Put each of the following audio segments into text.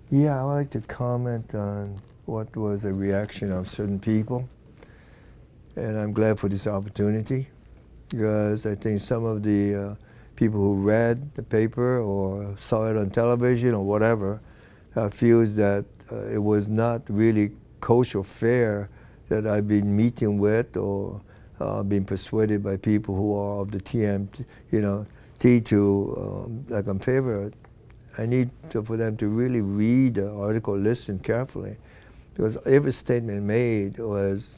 Yeah, I would like to comment on what was the reaction of certain people. And I'm glad for this opportunity because I think some of the people who read the paper or saw it on television or whatever feels that it was not really kosher fair that I've been meeting with or been persuaded by people who are of the TMT, T to like I'm favored. I need for them to really read the article, listen carefully, because every statement made was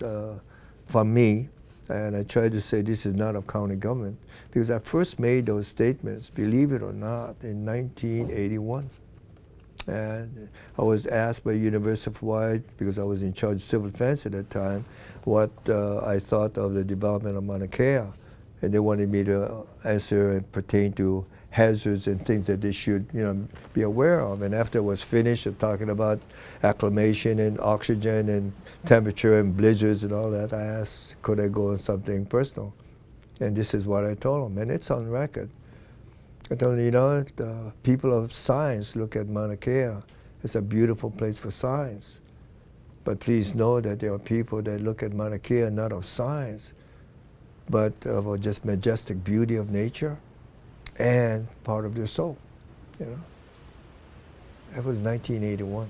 from me, and I tried to say this is not a county government, because I first made those statements, believe it or not, in 1981. And I was asked by University of Hawaii, because I was in charge of civil defense at that time, what I thought of the development of Mauna Kea. And they wanted me to answer and pertain to hazards and things that they should, be aware of. And after I was finished talking about acclimation and oxygen and temperature and blizzards and all that, I asked, could I go on something personal? And this is what I told them, and it's on record. I told them, the people of science look at Mauna Kea. It's a beautiful place for science. But please know that there are people that look at Mauna Kea not of science, but of just majestic beauty of nature and part of their soul. That was 1981.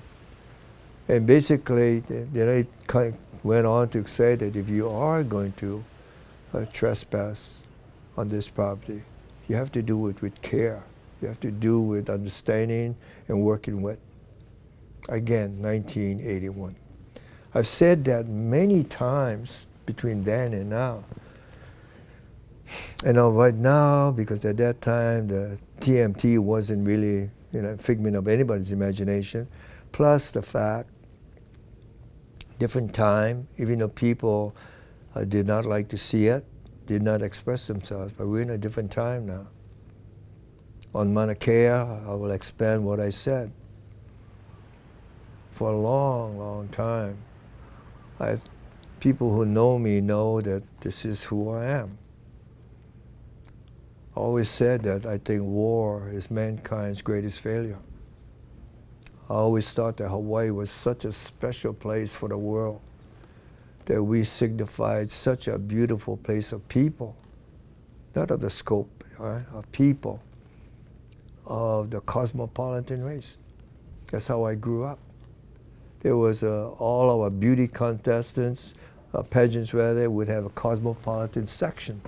And basically, it kind of went on to say that if you are going to trespass on this property, you have to do it with care. You have to do it with understanding and working with. Again, 1981. I've said that many times between then and now. And right now, because at that time the TMT wasn't really a figment of anybody's imagination, plus the fact, different time, even though people did not like to see it, did not express themselves, but we're in a different time now. On Mauna Kea, I will expand what I said. For a long, long time, people who know me know that this is who I am. I always said that I think war is mankind's greatest failure. I always thought that Hawaii was such a special place for the world, that we signified such a beautiful place of people, not of the scope, right, of people, of the cosmopolitan race. That's how I grew up. There was all our beauty contestants, pageants rather, would have a cosmopolitan section.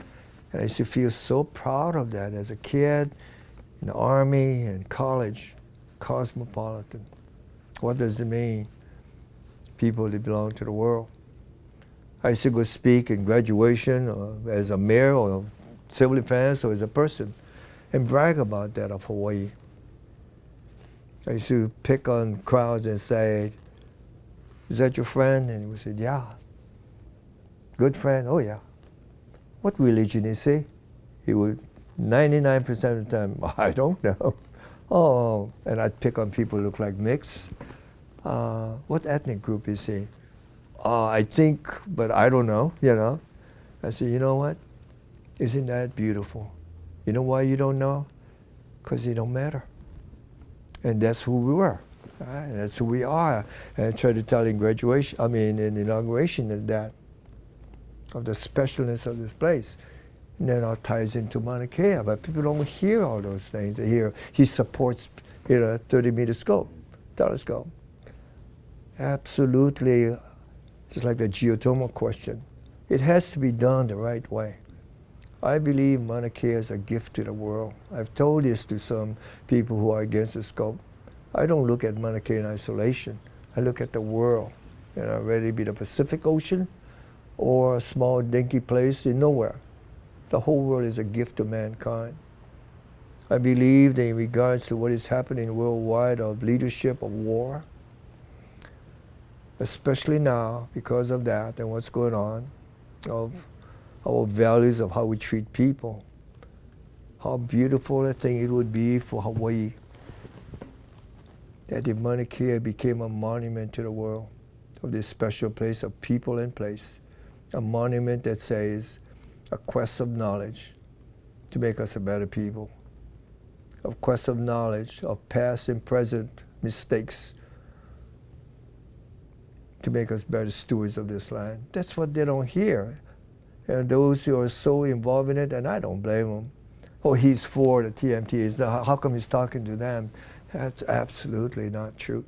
And I used to feel so proud of that as a kid, in the Army and college, cosmopolitan. What does it mean? People that belong to the world. I used to go speak in graduation as a mayor or civil defense or as a person and brag about that of Hawaii. I used to pick on crowds and say, is that your friend? And he would say, yeah. Good friend? Oh yeah. What religion is he? He would, 99% of the time, I don't know. Oh, and I'd pick on people who look like mixed. What ethnic group is he? I think, but I don't know, I said, you know what? Isn't that beautiful? You know why you don't know? Because you don't matter. And that's who we were. Right? That's who we are. And I tried to tell in in inauguration of the specialness of this place. And then it ties into Mauna Kea, but people don't hear all those things. They hear he supports, 30-meter telescope. Absolutely, just like the geothermal question. It has to be done the right way. I believe Mauna Kea is a gift to the world. I've told this to some people who are against the scope. I don't look at Mauna Kea in isolation. I look at the world, whether it be the Pacific Ocean or a small dinky place in nowhere. The whole world is a gift to mankind. I believe that in regards to what is happening worldwide of leadership of war, especially now because of that and what's going on, of our values of how we treat people, how beautiful I think it would be for Hawaii that if Mauna Kea became a monument to the world of this special place of people and place, a monument that says a quest of knowledge to make us a better people, a quest of knowledge of past and present mistakes to make us better stewards of this land. That's what they don't hear. And those who are so involved in it, and I don't blame them. Oh, he's for the TMT. How come he's talking to them? That's absolutely not true.